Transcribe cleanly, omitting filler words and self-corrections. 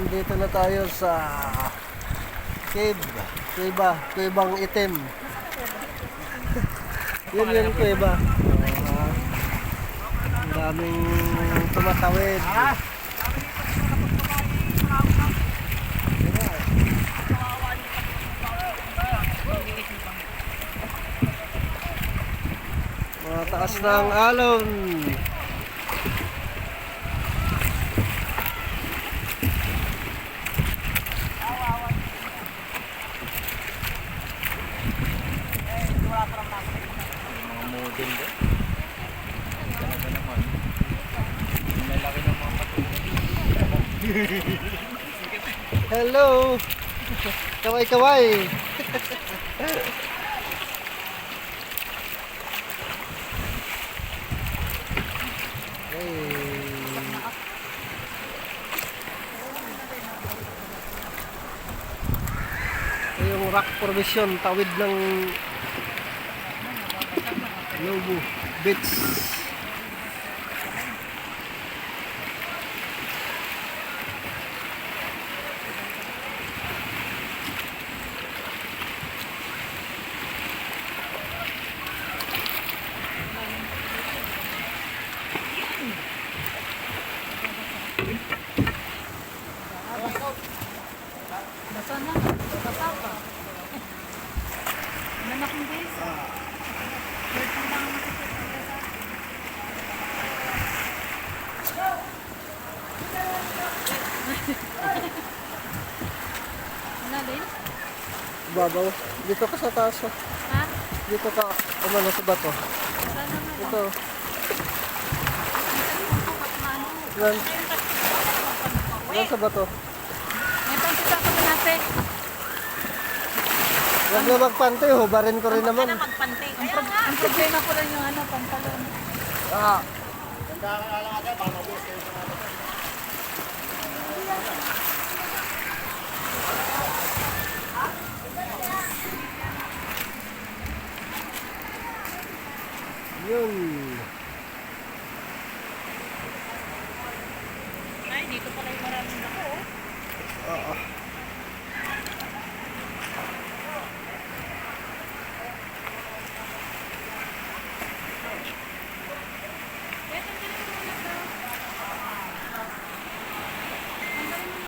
Dito na tayo sa cave. Kuwebang itim. Yun yung kuweba. Ang daming tumatawid. Mataas na ang alon. Model din. Talaga naman. Ang lalaki ng mga patuloy. Hello! Kaway-kaway! Ito yung rock formation, tawid ng Lobo Beach. Basa na. Basa pa. Nanak ng besa. Ano din? Babaw. Dito ka sa taas. Oh. Ha? Dito ka umano sa bato. Basa na nga. Ito. Ano? Yan. Yan sa bato. May pansita ko natin. Huwag na magpante. Hubarin ko rin naman. Magpante. Ang problema ko lang yung ano, pantalon. Ah. Yun.